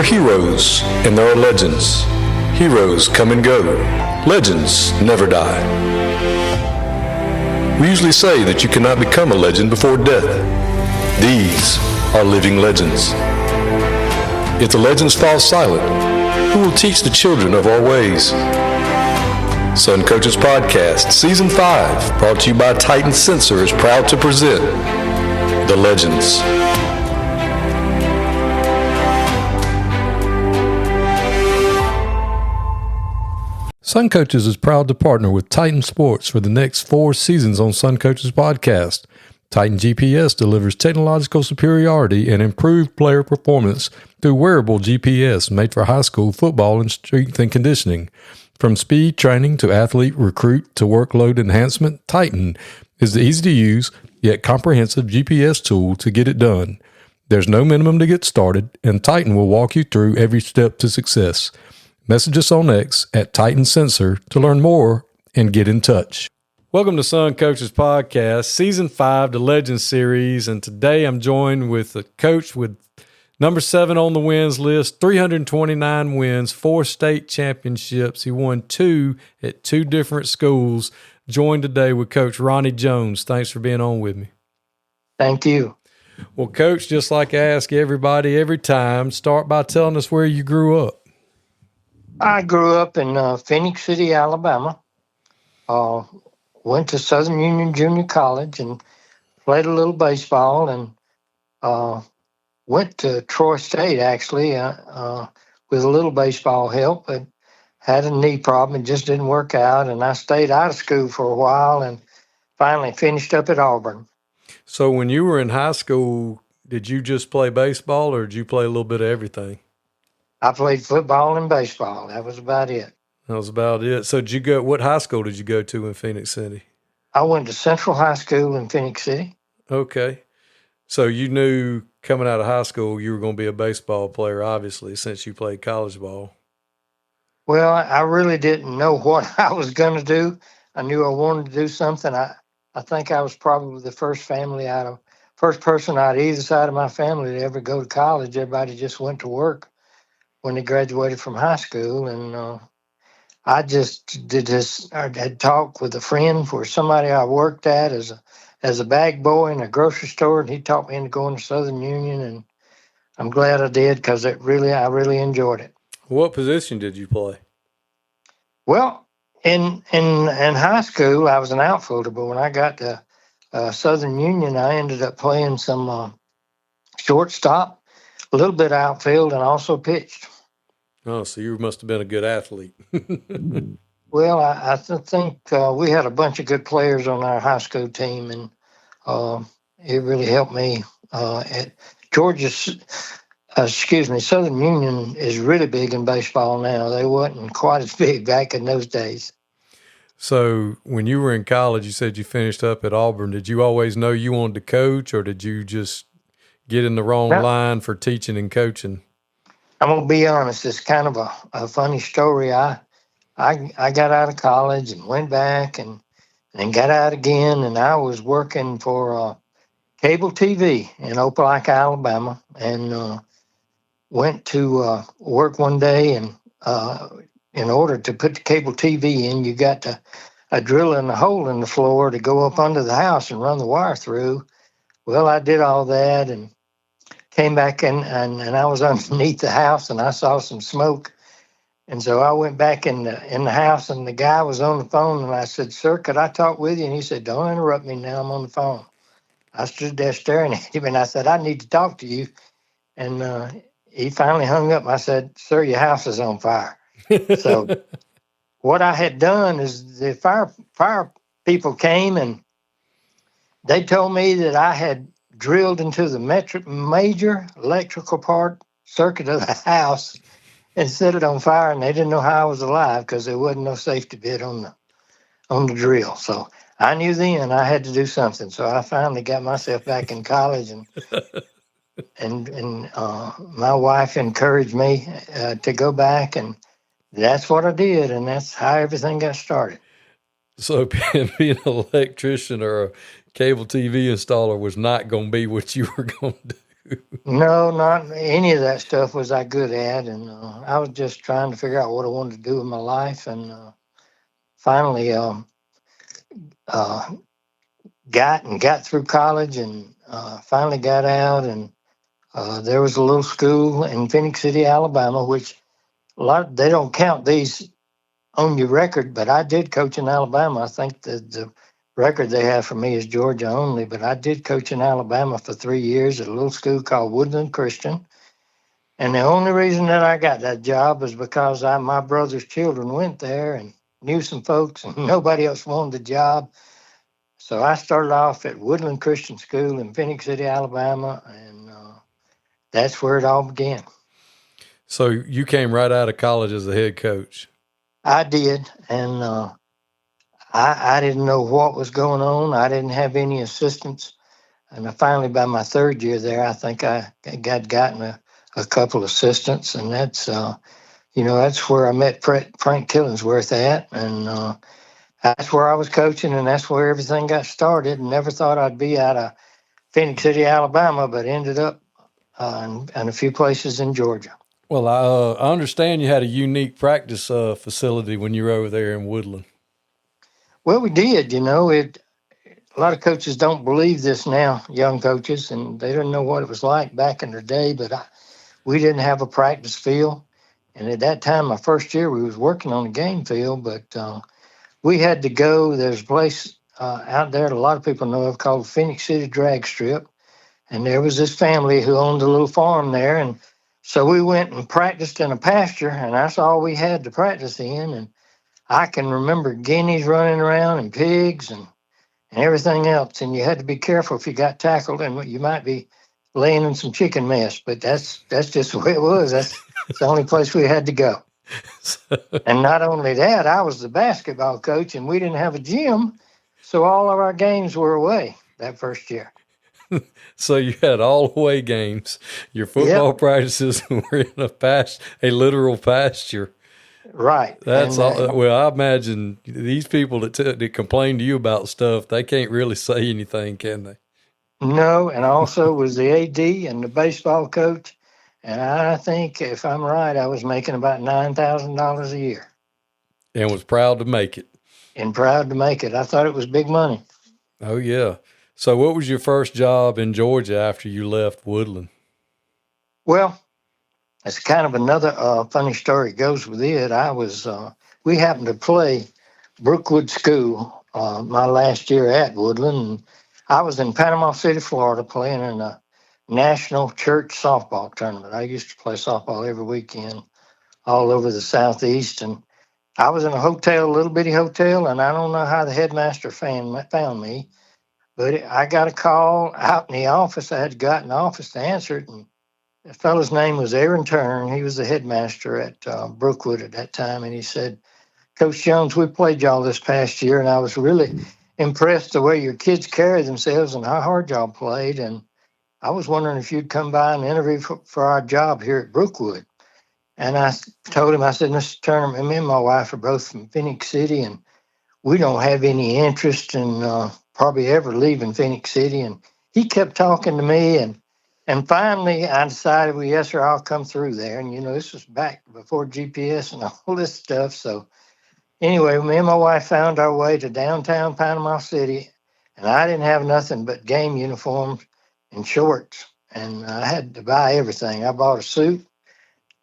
heroes and there are legends. Heroes come and go. Legends never die. We usually say that you cannot become a legend before death. These are living legends. If the legends fall silent, who will teach the children of our ways? Sun Coaches Podcast, Season 5, brought to you by Titan Sensor, is proud to present The Legends. Sun Coaches is proud to partner with Titan Sports for the next 4 seasons on Sun Coaches Podcast. Titan GPS delivers technological superiority and improved player performance through wearable GPS made for high school football and strength and conditioning. From speed training to athlete recruit to workload enhancement, Titan is the easy-to-use yet comprehensive GPS tool to get it done. There's no minimum to get started, and Titan will walk you through every step to success. Message us on X at Titan Sensor to learn more and get in touch. Welcome to Sun Coaches Podcast, Season 5, the Legends Series, and today I'm joined with a coach with number 7 on the wins list, 329 wins, 4 state championships. He won 2 at 2 different schools. Joined today with Coach Ronnie Jones. Thanks for being on with me. Thank you. Well, Coach, just like I ask everybody every time, start by telling us where you grew up. I grew up in Phenix City, Alabama. Went to Southern Union Junior College and played a little baseball, and went to Troy State, actually, with a little baseball help, but had a knee problem. It just didn't work out, and I stayed out of school for a while and finally finished up at Auburn. So when you were in high school, did you just play baseball or did you play a little bit of everything? I played football and baseball. That was about it. That was about it. So what high school did you go to in Phenix City? I went to Central High School in Phenix City. Okay. So you knew coming out of high school you were going to be a baseball player, obviously, since you played college ball. Well, I really didn't know what I was going to do. I knew I wanted to do something. I think I was probably the first person out of either side of my family to ever go to college. Everybody just went to work when they graduated from high school, and I just did this. I had talked with a friend for somebody I worked at as a bag boy in a grocery store, and he talked me into going to Southern Union, and I'm glad I did because I really enjoyed it. What position did you play? Well, in high school, I was an outfielder, but when I got to Southern Union, I ended up playing some shortstop, a little bit of outfield, and also pitched. Oh, so you must have been a good athlete. Well, I think we had a bunch of good players on our high school team, and it really helped me. At Southern Union is really big in baseball now. They wasn't quite as big back in those days. So when you were in college, you said you finished up at Auburn. Did you always know you wanted to coach, or did you just get in the wrong line for teaching and coaching? I'm going to be honest. It's kind of a funny story. I got out of college and went back and got out again, and I was working for cable TV in Opelika, Alabama, and went to work one day, and in order to put the cable TV in, you got to drill in a hole in the floor to go up under the house and run the wire through. Well, I did all that and came back in, and I was underneath the house, and I saw some smoke. And so I went back in the house, and the guy was on the phone, and I said, "Sir, could I talk with you?" And he said, "Don't interrupt me now, I'm on the phone." I stood there staring at him, and I said, "I need to talk to you." And he finally hung up. I said, "Sir, your house is on fire." So what I had done is the fire people came, and they told me that I had drilled into the major electrical circuit of the house and set it on fire, and they didn't know how I was alive because there wasn't no safety bit on the drill. So I knew then I had to do something. So I finally got myself back in college, and my wife encouraged me to go back, and that's what I did, and that's how everything got started. So being an electrician or a cable TV installer was not going to be what you were going to do. No, not any of that stuff was I good at, and I was just trying to figure out what I wanted to do with my life, and finally uh, got through college, and finally got out, and there was a little school in Phenix City, Alabama, which they don't count these on your record, but I did coach in Alabama. I think the record they have for me is Georgia only, but I did coach in Alabama for 3 years at a little school called Woodland Christian. And the only reason that I got that job was because my brother's children went there and knew some folks, and nobody else wanted the job. So I started off at Woodland Christian School in Phenix City, Alabama, and that's where it all began. So you came right out of college as a head coach. I did, and I didn't know what was going on. I didn't have any assistants. And finally, by my third year there, I think I gotten a couple assistants, and that's where I met Frank Killingsworth at, and that's where I was coaching, and that's where everything got started. And never thought I'd be out of Phenix City, Alabama, but ended up in a few places in Georgia. Well, I understand you had a unique practice facility when you were over there in Woodland. Well, we did. A lot of coaches don't believe this now, young coaches, and they don't know what it was like back in the day. But we didn't have a practice field, and at that time, my first year, we was working on a game field, but we had to go. There's a place out there that a lot of people know of called Phenix City Drag Strip, and there was this family who owned a little farm there, and so we went and practiced in a pasture, and that's all we had to practice in. And I can remember guineas running around and pigs and everything else. And you had to be careful if you got tackled, and you might be laying in some chicken mess. But that's just the way it was. That's the only place we had to go. And not only that, I was the basketball coach, and we didn't have a gym, so all of our games were away that first year. So you had all away games. Your football practices were in a literal pasture. Right. That's all. Well, I imagine these people that complain to you about stuff, they can't really say anything, can they? No, and also was the AD and the baseball coach. And I think, if I'm right, I was making about $9,000 a year. And was proud to make it. And proud to make it. I thought it was big money. Oh, yeah. So what was your first job in Georgia after you left Woodland? Well, it's kind of another funny story goes with it. We happened to play Brookwood School my last year at Woodland. And I was in Panama City, Florida, playing in a national church softball tournament. I used to play softball every weekend all over the Southeast. And I was in a little bitty hotel, and I don't know how the headmaster found me, but I got a call out in the office. I had to go out in the office to answer it, and the fellow's name was Aaron Turner. He was the headmaster at Brookwood at that time, and he said, "Coach Jones, we played y'all this past year, and I was really impressed the way your kids carry themselves and how hard y'all played, and I was wondering if you'd come by and interview for our job here at Brookwood." And I told him, I said, "Mr. Turner, me and my wife are both from Phenix City, and we don't have any interest in probably ever leaving Phenix City." And he kept talking to me, and finally I decided, well, yes, sir, I'll come through there. And, this was back before GPS and all this stuff. So anyway, me and my wife found our way to downtown Panama City, and I didn't have nothing but game uniforms and shorts. And I had to buy everything. I bought a suit,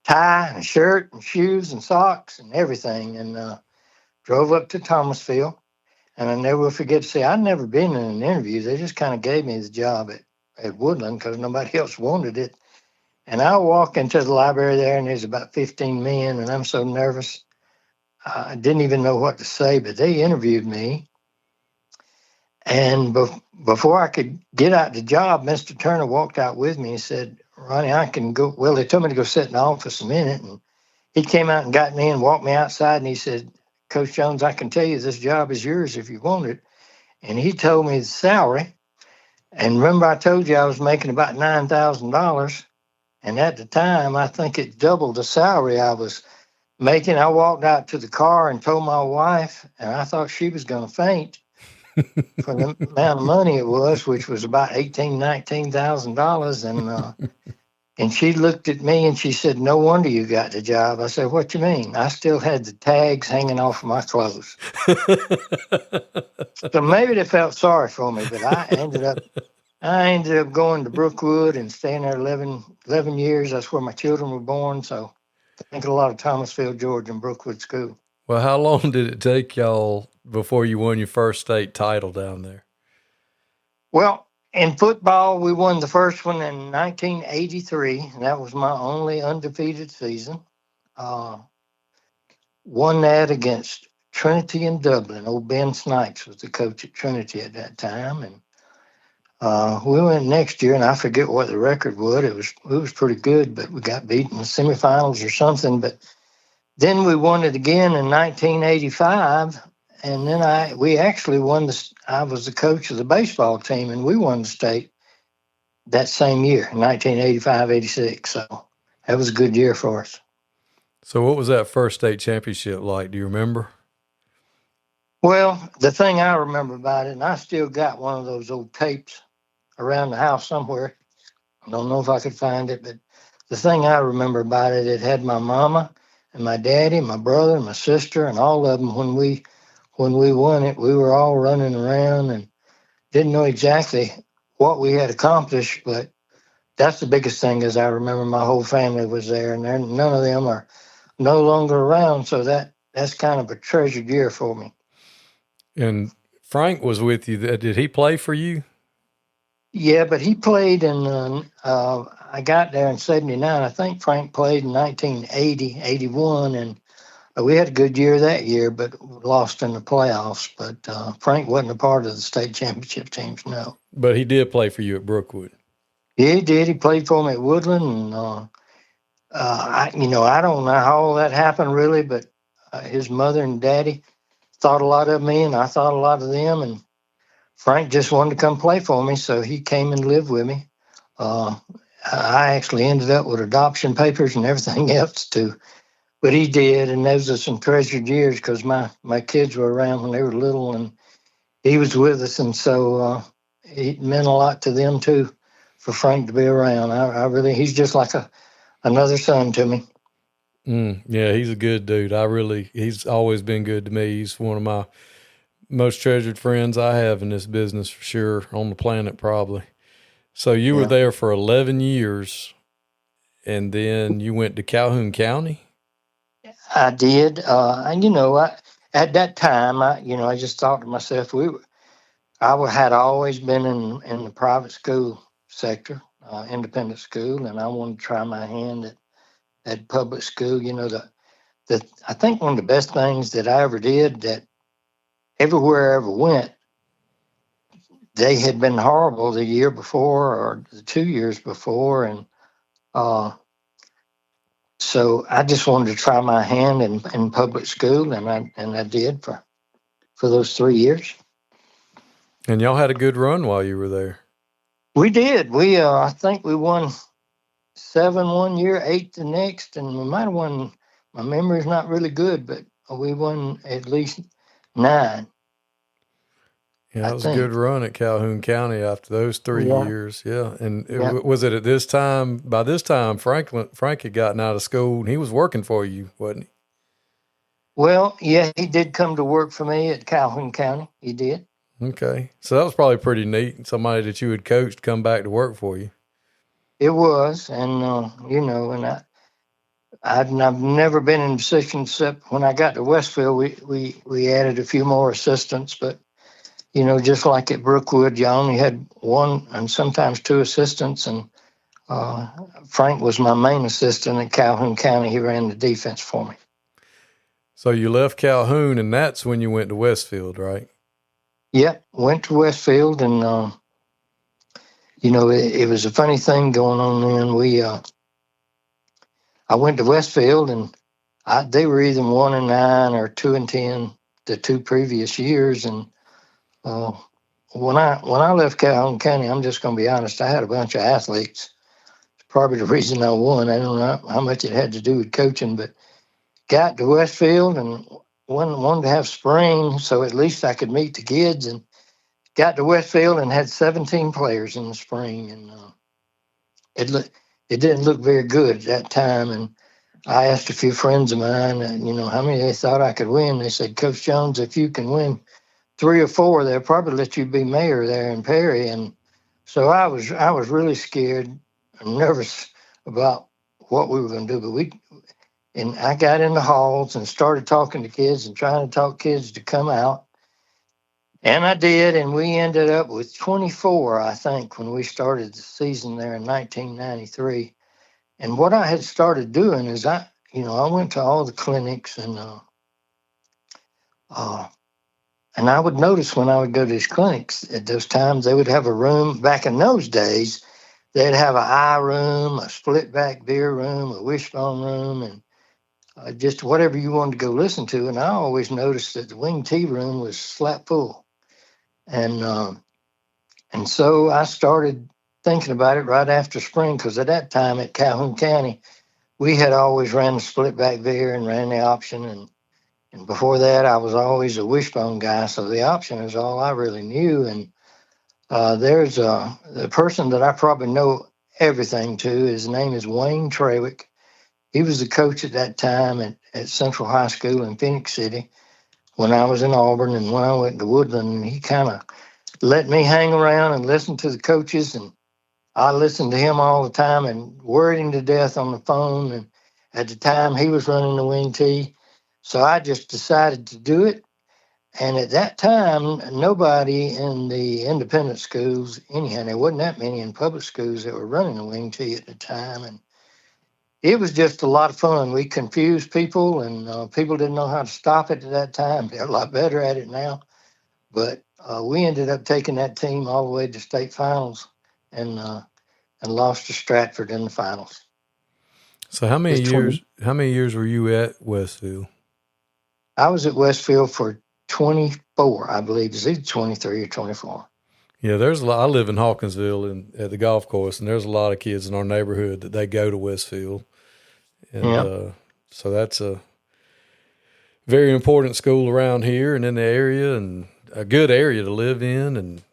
tie, and a shirt, and shoes, and socks, and everything, and drove up to Thomasville. And I never will forget to say, I'd never been in an interview. They just kind of gave me the job at Woodland because nobody else wanted it. And I walk into the library there, and there's about 15 men, and I'm so nervous. I didn't even know what to say, but they interviewed me. And before I could get out the job, Mr. Turner walked out with me and said, "Ronnie, I can go." Well, they told me to go sit in the office a minute, and he came out and got me and walked me outside, and he said, "Coach Jones, I can tell you this job is yours if you want it." And he told me the salary. And remember, I told you I was making about $9,000. And at the time, I think it doubled the salary I was making. I walked out to the car and told my wife, and I thought she was going to faint. for the amount of money it was, which was about $19,000, and she looked at me and she said, "No wonder you got the job." I said, "What you mean?" I still had the tags hanging off of my clothes. So maybe they felt sorry for me, but I ended up going to Brookwood and staying there 11 years. That's where my children were born. So I think a lot of Thomasville, Georgia, and Brookwood School. Well, how long did it take y'all before you won your first state title down there? Well, in football, we won the first one in 1983, and that was my only undefeated season. Uh, Won that against Trinity in Dublin. Old Ben Snipes was the coach at Trinity at that time, and we went next year, and I forget what the record was. It was pretty good, but we got beat in the semifinals or something. But then we won it again in 1985, and then we actually won the. I was the coach of the baseball team, and we won the state that same year, 1985-86. So that was a good year for us. So what was that first state championship like? Do you remember? Well, the thing I remember about it, and I still got one of those old tapes around the house somewhere. I don't know if I could find it, but the thing I remember about it, it had my mama and my daddy, my brother, and my sister, and all of them. When we won it, we were all running around and didn't know exactly what we had accomplished, but that's the biggest thing is I remember my whole family was there, and none of them are no longer around, so that's kind of a treasured year for me. And Frank was with you. Did he play for you? Yeah, but he played in, I got there in 79. I think Frank played in 1980, 81, and we had a good year that year, but lost in the playoffs. But Frank wasn't a part of the state championship teams, no. But he did play for you at Brookwood. Yeah, he did. He played for me at Woodland, and I don't know how all that happened really, but his mother and daddy thought a lot of me, and I thought a lot of them, and Frank just wanted to come play for me, so he came and lived with me. I actually ended up with adoption papers and everything else too, but he did, and those are some treasured years because my kids were around when they were little, and he was with us, and so it meant a lot to them too for Frank to be around. I really, he's just like another son to me. Yeah, he's a good dude. He's always been good to me. He's one of my most treasured friends I have in this business for sure, on the planet probably. So you were there for 11 years, and then you went to Calhoun County? I did. At that time, I just thought to myself, had always been in the private school sector, independent school, and I wanted to try my hand at public school. I think one of the best things that I ever did, that everywhere I ever went, they had been horrible the year before or the 2 years before, and so I just wanted to try my hand in public school, and I did for those 3 years. And y'all had a good run while you were there. We did. I think we won 7 one year, 8 the next, and we might have won. My memory's not really good, but we won at least 9. Yeah, it was a good run at Calhoun County after those 3 years. Yeah. And was it at this time? By this time, Frank had gotten out of school and he was working for you, wasn't he? Well, yeah, he did come to work for me at Calhoun County. He did. Okay. So that was probably pretty neat. Somebody that you had coached come back to work for you. It was. And, and I've never been in a position except when I got to Westfield, we added a few more assistants, but just like at Brookwood, you only had 1 and sometimes 2 assistants, and Frank was my main assistant at Calhoun County. He ran the defense for me. So you left Calhoun, and that's when you went to Westfield, right? Yep, went to Westfield, and it was a funny thing going on then. I went to Westfield, and they were either 1-9 or 2-10 the 2 previous years, and when I left Calhoun County, I'm just going to be honest, I had a bunch of athletes. It's probably the reason I won. I don't know how much it had to do with coaching, but got to Westfield and wanted to have spring, so at least I could meet the kids. And got to Westfield and had 17 players in the spring, and it looked it didn't look very good at that time. And I asked a few friends of mine, how many they thought I could win. They said, Coach Jones, if you can win 3 or 4, they'll probably let you be mayor there in Perry. And so I was really scared and nervous about what we were going to do. And I got in the halls and started talking to kids and trying to talk kids to come out. And I did, and we ended up with 24, I think, when we started the season there in 1993. And what I had started doing is I went to all the clinics, and I would notice when I would go to these clinics at those times, they would have a room. Back in those days, they'd have an eye room, a split back beer room, a wishbone room, and just whatever you wanted to go listen to. And I always noticed that the wing tea room was slap full. And so I started thinking about it right after spring, because at that time at Calhoun County, we had always ran the split back beer and ran the option. And before that, I was always a wishbone guy. So the option is all I really knew. And there's the person that I probably know everything to. His name is Wayne Trawick. He was the coach at that time at Central High School in Phenix City when I was in Auburn, and when I went to Woodland. And he kind of let me hang around and listen to the coaches, and I listened to him all the time and worried him to death on the phone. And at the time, he was running the wing tee. So I just decided to do it. And at that time, nobody in the independent schools, anyhow, there wasn't that many in public schools that were running the wing tee at the time. And it was just a lot of fun. We confused people, and people didn't know how to stop it at that time. They're a lot better at it now. But we ended up taking that team all the way to state finals, and lost to Stratford in the finals. So how many years were you at Westfield? I was at Westfield for 24, I believe. It's either 23 or 24. Yeah, there's a lot. I live in Hawkinsville at the golf course, and there's a lot of kids in our neighborhood that they go to Westfield. And so that's a very important school around here and in the area, and a good area to live in, and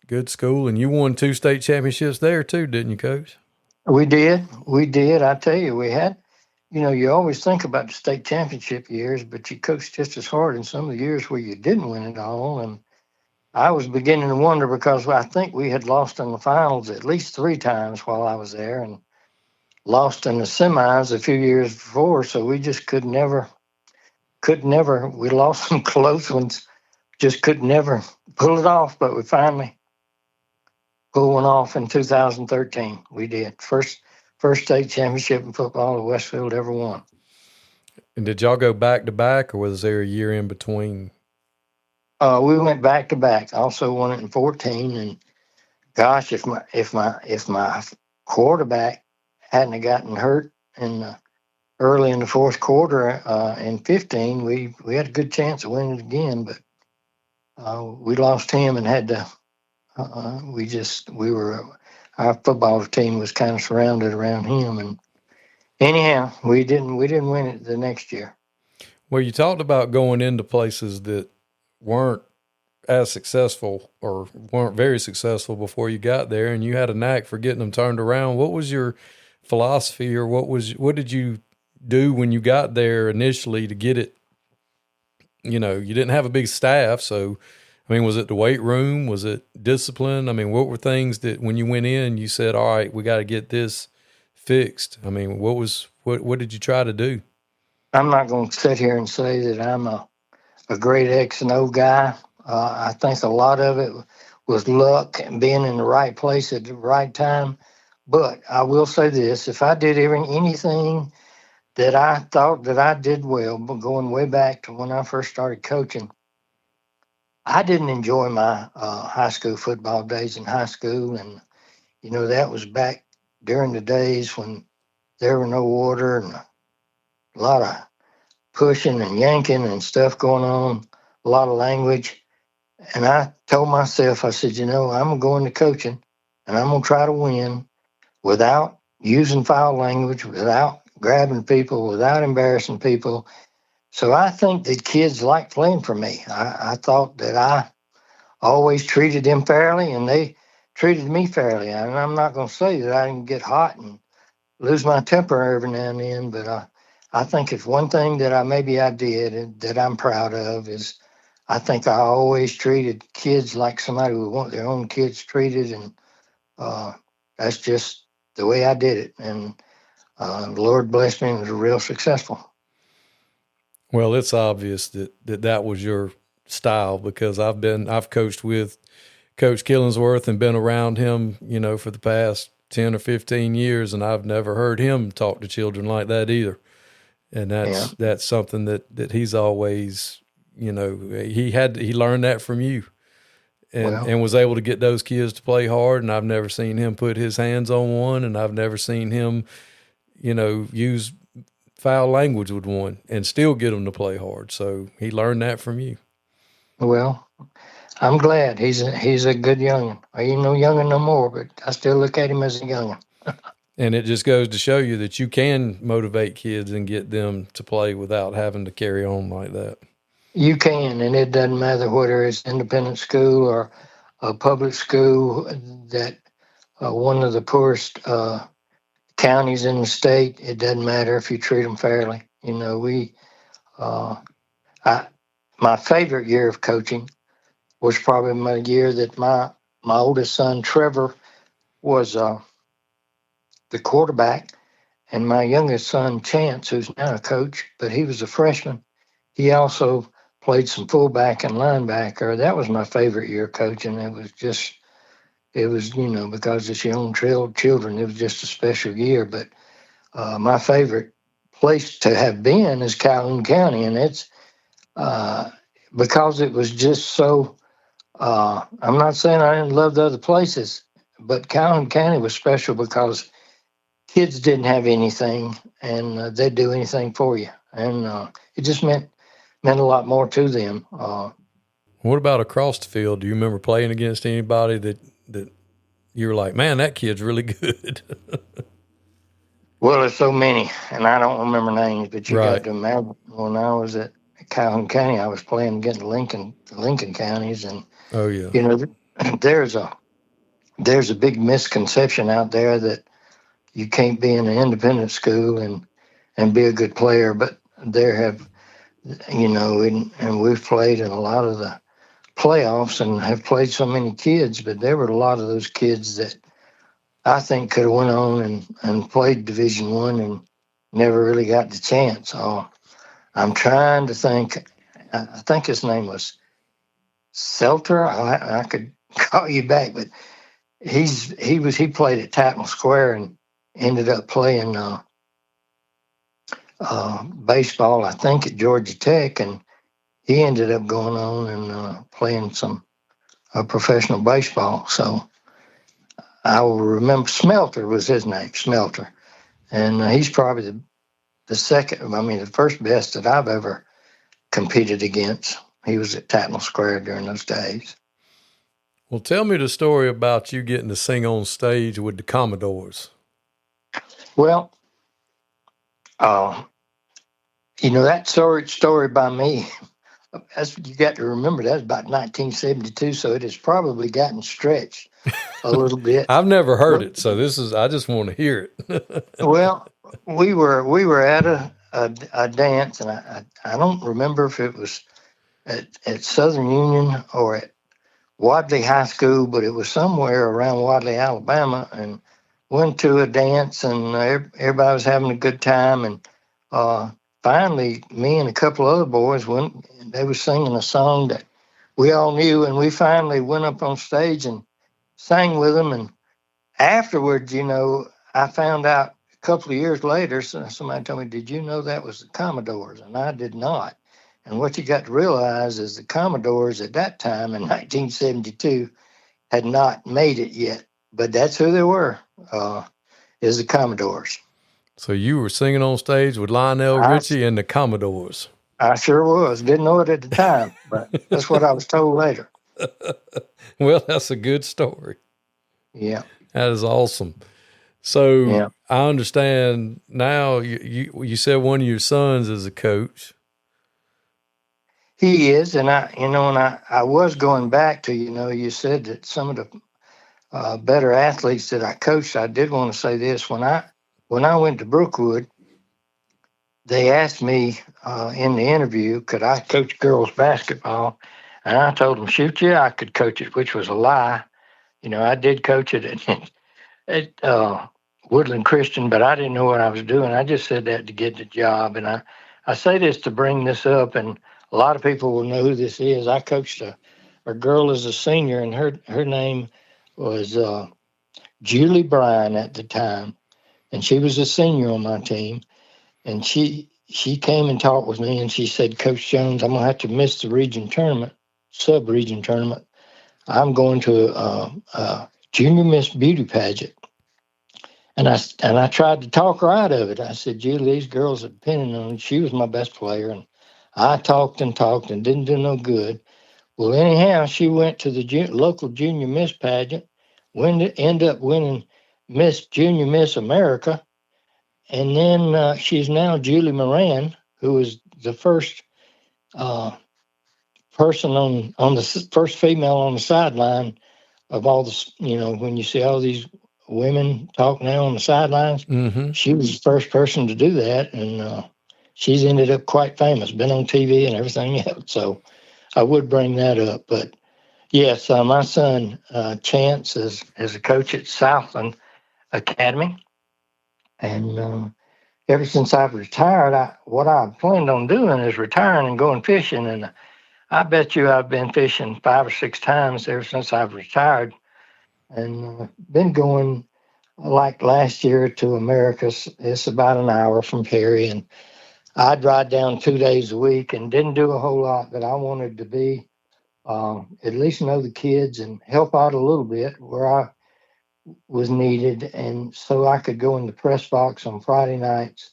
good school. And you won 2 state championships there too, didn't you, Coach? We did. I tell you, we had, you always think about the state championship years, but you coached just as hard in some of the years where you didn't win it all. And I was beginning to wonder, because I think we had lost in the finals at least 3 times while I was there, and lost in the semis a few years before. So we just could never, we lost some close ones, just could never pull it off. But we finally pulled one off in 2013. We did. First state championship in football that Westfield ever won. And did y'all go back to back, or was there a year in between? We went back to back. Also won it in 14. And gosh, if my quarterback hadn't have gotten hurt early in the fourth quarter in 15, we had a good chance of winning it again. But we lost him and had to. Our football team was kind of surrounded around him, and anyhow, we didn't win it the next year. Well, you talked about going into places that weren't as successful or weren't very successful before you got there, and you had a knack for getting them turned around. What was your philosophy, or what did you do when you got there initially to get it? You didn't have a big staff, so I mean, was it the weight room? Was it discipline? I mean, what were things that when you went in, you said, all right, we got to get this fixed? I mean, what did you try to do? I'm not going to sit here and say that I'm a great X and O guy. I think a lot of it was luck and being in the right place at the right time. But I will say this, if I did anything that I thought that I did well, but going way back to when I first started coaching, I didn't enjoy my high school football days in high school. And, that was back during the days when there were no water and a lot of pushing and yanking and stuff going on, a lot of language. And I told myself, I said, I'm going to coaching, and I'm going to try to win without using foul language, without grabbing people, without embarrassing people. So I think that kids like playing for me. I thought that I always treated them fairly, and they treated me fairly. And I'm not going to say that I didn't get hot and lose my temper every now and then, but I think it's one thing that I did and that I'm proud of is I think I always treated kids like somebody would want their own kids treated, and uh, that's just the way I did it. And the Lord blessed me and was real successful. Well, it's obvious that was your style, because I've coached with Coach Killingsworth and been around him, for the past 10 or 15 years, and I've never heard him talk to children like that either. And that's something that he's always, he learned that from you, and was able to get those kids to play hard. And I've never seen him put his hands on one, and I've never seen him, use foul language with one and still get them to play hard. So he learned that from you. Well, I'm glad he's a good youngin. He ain't no youngin no more, but I still look at him as a youngin. And it just goes to show you that you can motivate kids and get them to play without having to carry on like that. You can, and it doesn't matter whether it's independent school or a public school. That one of the poorest counties in the state. It doesn't matter if you treat them fairly. My favorite year of coaching was probably my year that my oldest son Trevor was the quarterback, and my youngest son Chance, who's now a coach, but he was a freshman. He also played some fullback and linebacker. That was my favorite year coaching. It was because it's your own children. It was just a special year. But my favorite place to have been is Calhoun County, and it's because it was just so. I'm not saying I didn't love the other places, but Calhoun County was special because kids didn't have anything, and they'd do anything for you, and it just meant a lot more to them. What about across the field? Do you remember playing against anybody that you were like, man, that kid's really good? Well, there's so many, and I don't remember names, but you Right. got to imagine when I was at Calhoun County, I was playing against Lincoln counties, and Oh yeah. There's a big misconception out there that you can't be in an independent school and be a good player, but there have and we've played in a lot of the playoffs and have played so many kids, but there were a lot of those kids that I think could have went on and played Division I and never really got the chance. I'm trying to think. I think his name was Selter. I could call you back, but he played at Tatnall Square and ended up playing baseball, I think, at Georgia Tech, and he ended up going on and playing some professional baseball. So I will remember Smelter was his name, Smelter, and he's probably the second. I mean, the first best that I've ever competed against. He was at Tatnall Square during those days. Well, tell me the story about you getting to sing on stage with the Commodores. Well, that story by me. You got to remember that's about 1972, so it has probably gotten stretched a little bit. I've never heard it, so I just want to hear it. Well, we were at a dance, and I don't remember if it was at Southern Union or at Wadley High School, but it was somewhere around Wadley, Alabama, and went to a dance, and everybody was having a good time. And finally, me and a couple other boys they were singing a song that we all knew, and we finally went up on stage and sang with them. And afterwards, I found out a couple of years later, somebody told me, "Did you know that was the Commodores?" And I did not. And what you got to realize is the Commodores at that time in 1972 had not made it yet, but that's who they were, is the Commodores. So you were singing on stage with Lionel Richie and the Commodores. I sure was. Didn't know it at the time, but that's what I was told later. Well, that's a good story. Yeah. That is awesome. So yeah. I understand now you said one of your sons is a coach. He is, and I was going back to, you said that some of the better athletes that I coached. I did want to say this when I went to Brookwood, they asked me in the interview, could I coach girls basketball? And I told them, shoot, yeah, I could coach it, which was a lie. I did coach it at Woodland Christian, but I didn't know what I was doing. I just said that to get the job. And I say this to bring this up, and a lot of people will know who this is. I coached a girl as a senior, and her name was Julie Bryan at the time, and she was a senior on my team. And she came and talked with me, and she said, Coach Jones, I'm gonna have to miss the region tournament, sub-region tournament. I'm going to a junior Miss Beauty pageant. And I tried to talk her out of it. I said, Julie, these girls are depending on it. She was my best player, and I talked and talked and didn't do no good. Well, anyhow, she went to the local junior Miss pageant, ended up winning Junior Miss America, and then she's now Julie Moran, who is the first person on the first female on the sideline of all the, when you see all these women talk now on the sidelines, she was the first person to do that, and she's ended up quite famous, been on TV and everything else. So I would bring that up, but yes, my son Chance is a coach at Southland Academy, and ever since I've retired, what I've planned on doing is retiring and going fishing. And I bet you I've been fishing 5 or 6 times ever since I've retired, and been going like last year to Americas. It's about an hour from Perry, and I'd ride down 2 days a week and didn't do a whole lot, but I wanted to be at least know the kids and help out a little bit where I was needed, and so I could go in the press box on Friday nights.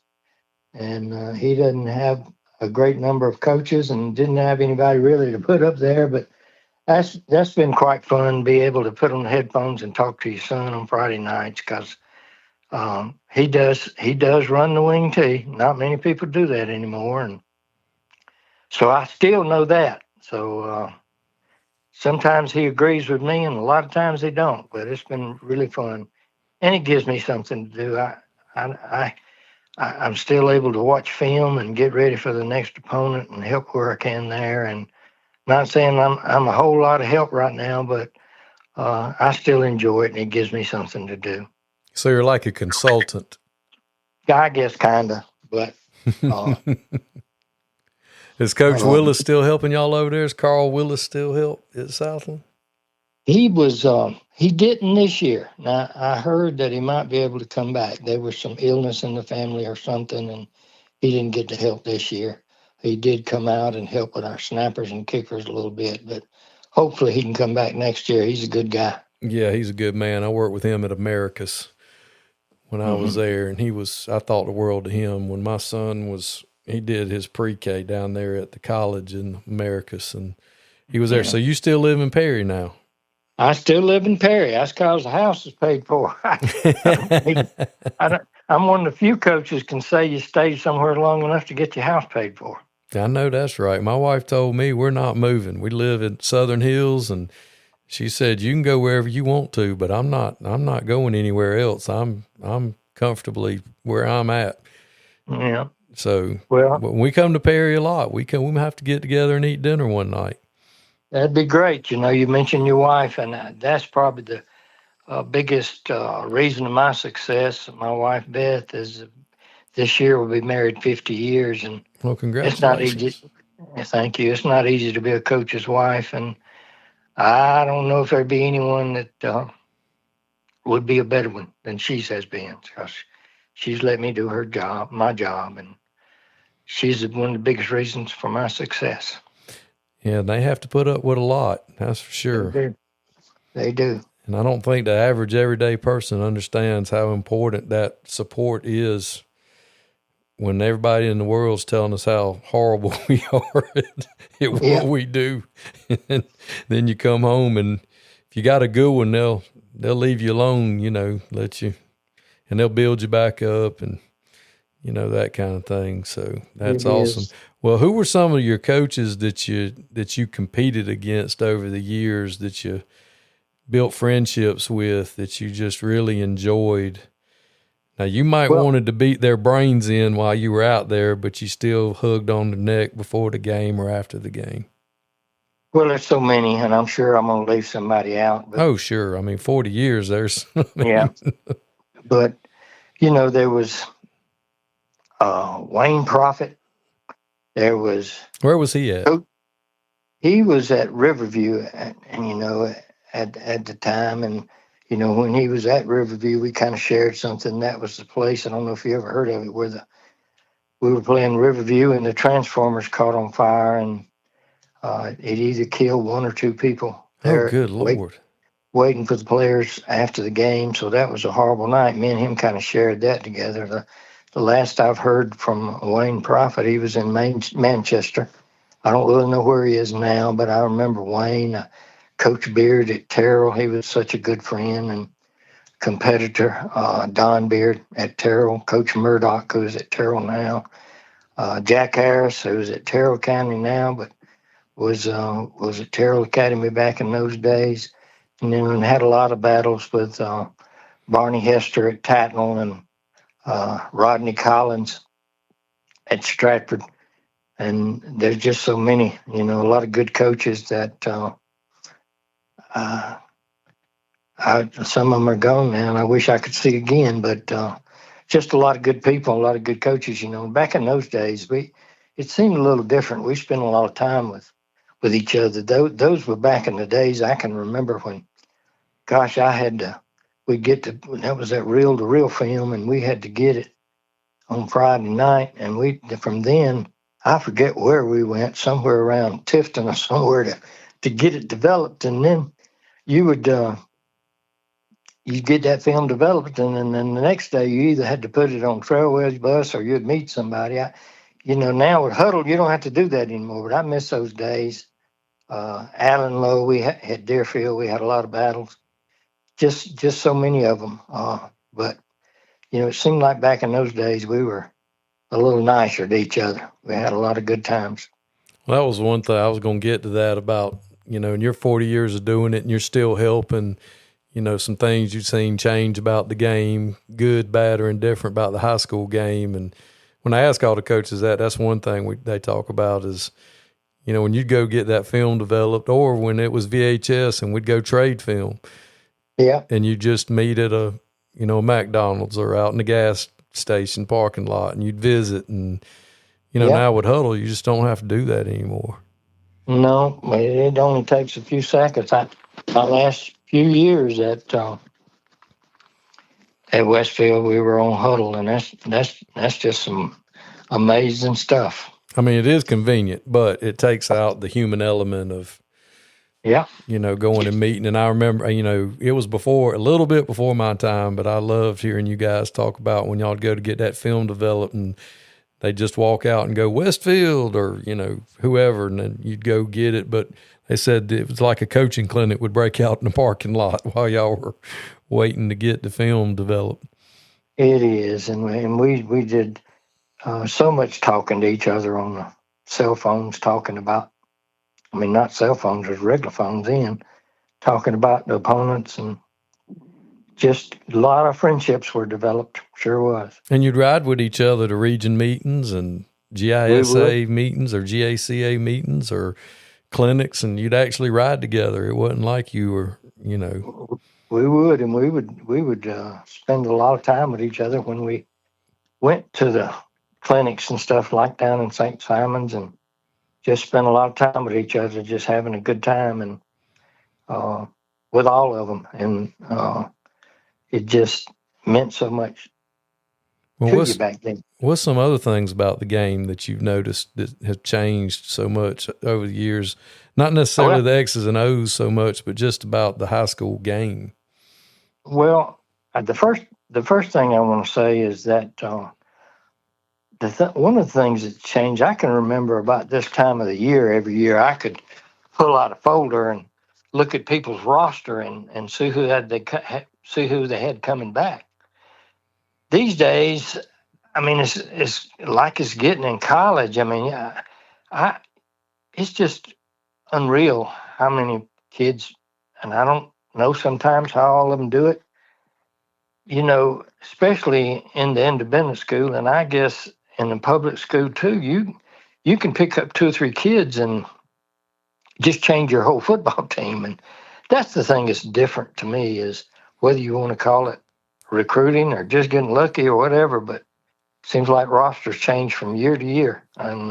And he doesn't have a great number of coaches and didn't have anybody really to put up there, but that's been quite fun, be able to put on the headphones and talk to your son on Friday nights, because he does run the wing tee. Not many people do that anymore, and so I still know that. So sometimes he agrees with me, and a lot of times he don't. But it's been really fun, and it gives me something to do. I'm still able to watch film and get ready for the next opponent and help where I can there. And not saying I'm a whole lot of help right now, but I still enjoy it, and it gives me something to do. So you're like a consultant. I guess kind of, but. Is Coach Willis still helping y'all over there? Is Carl Willis still help at Southland? He was. He didn't this year. Now I heard that he might be able to come back. There was some illness in the family or something, and he didn't get to help this year. He did come out and help with our snappers and kickers a little bit, but hopefully he can come back next year. He's a good guy. Yeah, he's a good man. I worked with him at Americas when I was there, and I thought the world of him. When my son he did his pre-K down there at the college in Americas, and he was there. So you still live in Perry now? I still live in Perry. That's because the house is paid for. I'm one of the few coaches can say you stayed somewhere long enough to get your house paid for. I know that's right. My wife told me we're not moving. We live in Southern Hills, and she said you can go wherever you want to, but I'm not going anywhere else. I'm comfortably where I'm at. Yeah. So when we come to Perry a lot, we have to get together and eat dinner one night. That'd be great. You mentioned your wife, and that's probably the biggest reason of my success. My wife, Beth, is this year we'll be married 50 years. And well, congratulations. It's not easy. Thank you. It's not easy to be a coach's wife, and I don't know if there'd be anyone that would be a better one than she has been, because she's let me do my job, and she's one of the biggest reasons for my success. Yeah, they have to put up with a lot, that's for sure. They do. And I don't think the average everyday person understands how important that support is when everybody in the world's telling us how horrible we are at what we do. And then you come home, and if you got a good one, they'll leave you alone, let you, and they'll build you back up and, that kind of thing. So that's awesome. Well, who were some of your coaches that you competed against over the years, that you built friendships with, that you just really enjoyed? Now, you might Well, wanted to beat their brains in while you were out there, but you still hugged on the neck before the game or after the game. well, there's so many, and I'm sure I'm going to leave somebody out. But Oh, sure. I mean, 40 years, there's, I yeah, mean, but there was Wayne Prophet. There was where was he at? he was at Riverview, and at the time, and when he was at Riverview, we kind of shared something. That was the place. I don't know if you ever heard of it, where we were playing Riverview, and the transformers caught on fire, and it either killed one or two people Oh, there good Lord. waiting for the players after the game. So that was a horrible night. Me and him kind of shared that together. The last I've heard from Wayne Prophet, he was in Manchester. I don't really know where he is now, but I remember Wayne, Coach Beard at Terrell. He was such a good friend and competitor. Don Beard at Terrell, Coach Murdoch, who's at Terrell now. Jack Harris, who's at Terrell County now, but was at Terrell Academy back in those days. And then had a lot of battles with Barney Hester at Tatnall and Rodney Collins at Stratford. And there's just so many, a lot of good coaches that some of them are gone now, and I wish I could see again. But just a lot of good people, a lot of good coaches. Back in those days, it seemed a little different. We spent a lot of time with each other. Those were back in the days. I can remember when, gosh, we'd get to, that was that reel-to-reel film, and we had to get it on Friday night, and from then, I forget where we went, somewhere around Tifton or somewhere to get it developed, and then you would you get that film developed, and then the next day you either had to put it on Trailways bus or you'd meet somebody. Now with Huddle, you don't have to do that anymore, but I miss those days. Allen Lowe, we had Deerfield, we had a lot of battles, just so many of them. But it seemed like back in those days we were a little nicer to each other. We had a lot of good times. Well, that was one thing I was going to get to that about, in your 40 years of doing it and you're still helping, some things you've seen change about the game, good, bad, or indifferent about the high school game. And when I ask all the coaches that's one thing they talk about is, when you'd go get that film developed, or when it was VHS and we'd go trade film. Yeah. And you just meet at a McDonald's or out in the gas station parking lot, and you'd visit. And, now with Huddle, you just don't have to do that anymore. No, it only takes a few seconds. My last few years at Westfield, we were on Huddle, and that's just some amazing stuff. I mean, it is convenient, but it takes out the human element of, going and meeting. And I remember, it was a little bit before my time, but I loved hearing you guys talk about when y'all go to get that film developed and they just walk out and go Westfield or, whoever, and then you'd go get it. But they said it was like a coaching clinic would break out in the parking lot while y'all were waiting to get the film developed. It is. And we did so much talking to each other on the cell phones, talking about, not cell phones, there's regular phones talking about the opponents, and just a lot of friendships were developed. Sure was. And you'd ride with each other to region meetings and GISA meetings or GACA meetings or clinics, and you'd actually ride together. It wasn't like you were, We would, and we would spend a lot of time with each other when we went to the clinics and stuff like down in St. Simon's, and just spent a lot of time with each other, just having a good time, and with all of them, and it just meant so much to you back then. What's some other things about the game that you've noticed that have changed so much over the years? Not necessarily the X's and O's so much, but just about the high school game. Well, the first thing I want to say is that one of the things that changed, I can remember about this time of the year, every year I could pull out a folder and look at people's roster and see who they had coming back. These days, it's like it's getting in college. it's just unreal how many kids, and I don't know sometimes how all of them do it. Especially in the independent school, and I guess in the public school too. You can pick up 2 or 3 kids and just change your whole football team, and that's the thing that's different to me is whether you want to call it recruiting or just getting lucky or whatever. But it seems like rosters change from year to year, and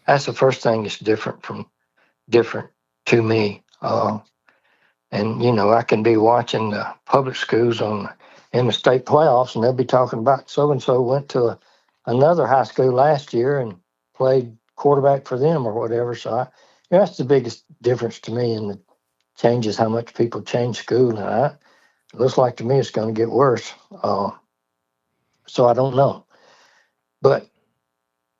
that's the first thing that's different to me. And I can be watching the public schools in the state playoffs, and they'll be talking about so and so went to another high school last year and played quarterback for them or whatever. So that's the biggest difference to me, and it changes how much people change school. And it looks like to me it's going to get worse. So I don't know, but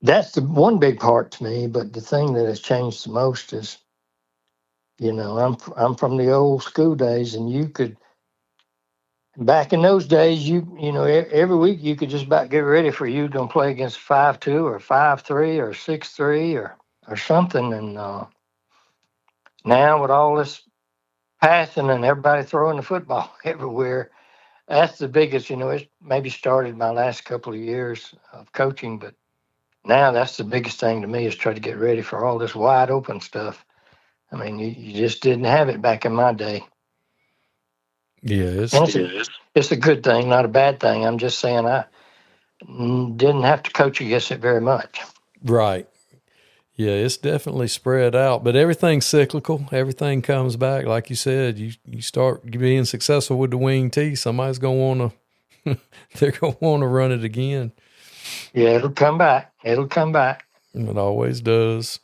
that's the one big part to me. But the thing that has changed the most is, I'm from the old school days, and you could back in those days, every week you could just about get ready for you going to play against 5-2 or 5-3 or 6-3 or something. And now with all this passing and everybody throwing the football everywhere, that's the biggest. It's maybe started my last couple of years of coaching, but now that's the biggest thing to me is try to get ready for all this wide open stuff. I mean, you just didn't have it back in my day. Yeah, it's a good thing, not a bad thing. I'm just saying I didn't have to coach against it very much. right. Yeah, it's definitely spread out, but everything's cyclical. Everything comes back. Like you said, you start being successful with the wing tee, somebody's going to want to, they're going to want to run it again. Yeah, it'll come back. It always does.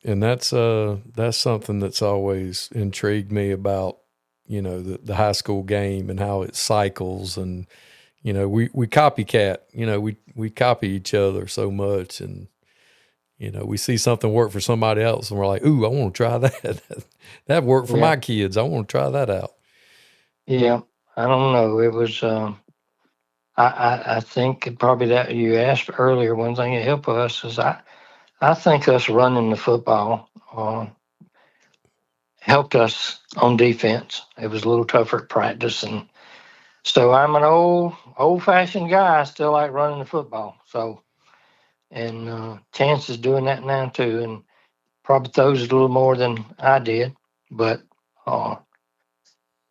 And that's something that's always intrigued me about, the high school game and how it cycles. And, we copycat, we copy each other so much. And, we see something work for somebody else and we're like, ooh, I want to try that. That worked for my kids. I want to try that out. Yeah. I don't know. It was, I think probably that you asked earlier, one thing that helped us is I think us running the football helped us on defense. It was a little tougher at practice. And so I'm an old fashioned guy. I still like running the football. So, and Chance is doing that now too. And probably throws it a little more than I did, but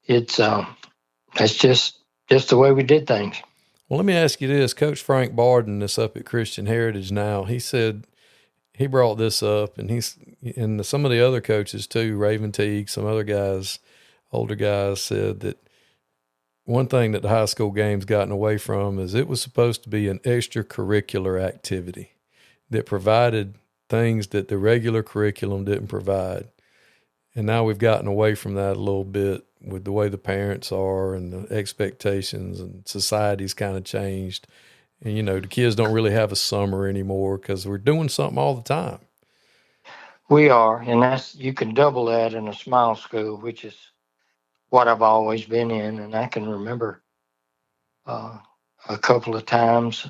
it's that's just the way we did things. Well, let me ask you this. Coach Frank Barden that's up at Christian Heritage now, he said he brought this up, and some of the other coaches too, Raven Teague, some other guys, older guys, said that one thing that the high school game's gotten away from is it was supposed to be an extracurricular activity that provided things that the regular curriculum didn't provide. And now we've gotten away from that a little bit with the way the parents are and the expectations, and society's kind of changed. And, the kids don't really have a summer anymore because we're doing something all the time. We are, and you can double that in a small school, which is what I've always been in. And I can remember a couple of times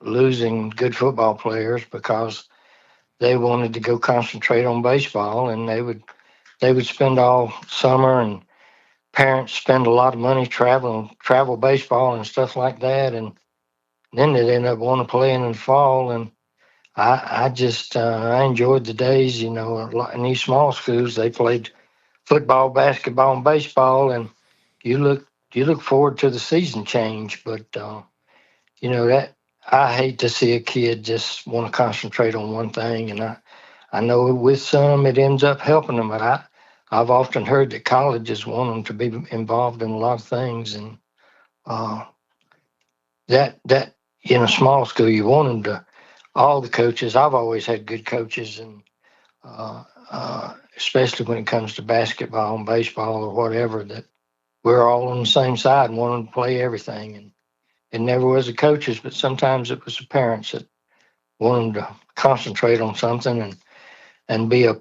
losing good football players because they wanted to go concentrate on baseball, and they would spend all summer, and parents spend a lot of money travel baseball and stuff like that, and then they'd end up wanting to play in the fall. And I just I enjoyed the days, in these small schools they played football, basketball, and baseball, and you look forward to the season change. But that I hate to see a kid just want to concentrate on one thing, and I know with some it ends up helping them, but I've often heard that colleges want them to be involved in a lot of things, and that in a small school you want them to. All the coaches, I've always had good coaches, and especially when it comes to basketball and baseball or whatever, that we're all on the same side and wanting to play everything. And it never was the coaches, but sometimes it was the parents that wanted to concentrate on something and be a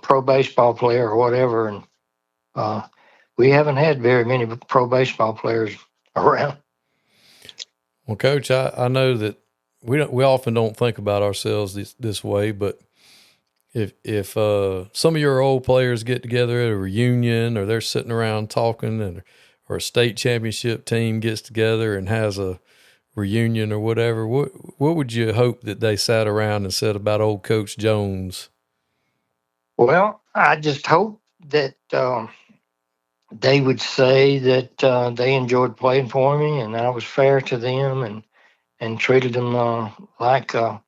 pro baseball player or whatever. And we haven't had very many pro baseball players around. Well, Coach, I know that we often don't think about ourselves this way, but if some of your old players get together at a reunion, or they're sitting around talking, or a state championship team gets together and has a reunion or whatever, what would you hope that they sat around and said about old Coach Jones? Well, I just hope that they would say that they enjoyed playing for me and I was fair to them and treated them like a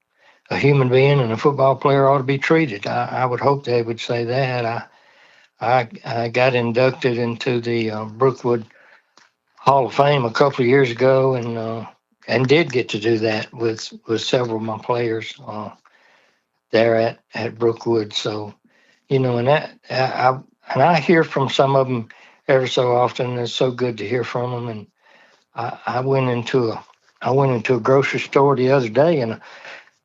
human being and a football player ought to be treated. I would hope they would say that. I got inducted into the Brookwood Hall of Fame a couple of years ago and did get to do that with several of my players there at Brookwood. So, and I hear from some of them every so often. It's so good to hear from them. And I went into a grocery store the other day, and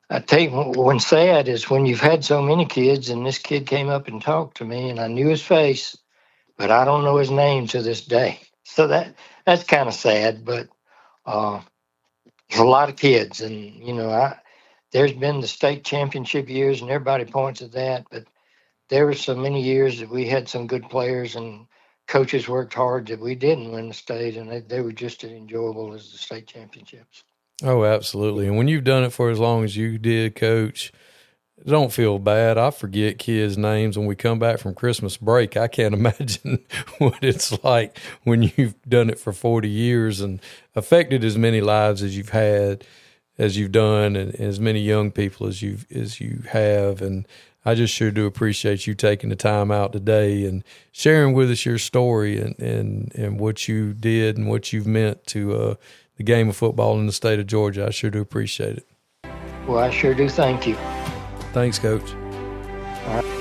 I tell you, what's sad is when you've had so many kids, and this kid came up and talked to me, and I knew his face, but I don't know his name to this day. So that's kind of sad. But there's a lot of kids, and there's been the state championship years, and everybody points at that, but there were so many years that we had some good players and coaches worked hard that we didn't win the state, and they were just as enjoyable as the state championships. Oh, absolutely. And when you've done it for as long as you did, Coach, don't feel bad. I forget kids' names when we come back from Christmas break. I can't imagine what it's like when you've done it for 40 years and affected as many lives as you've done, and as many young people as you have. And I just sure do appreciate you taking the time out today and sharing with us your story and what you did and what you've meant to the game of football in the state of Georgia. I sure do appreciate it. Well, I sure do. Thank you. Thanks, Coach. All right.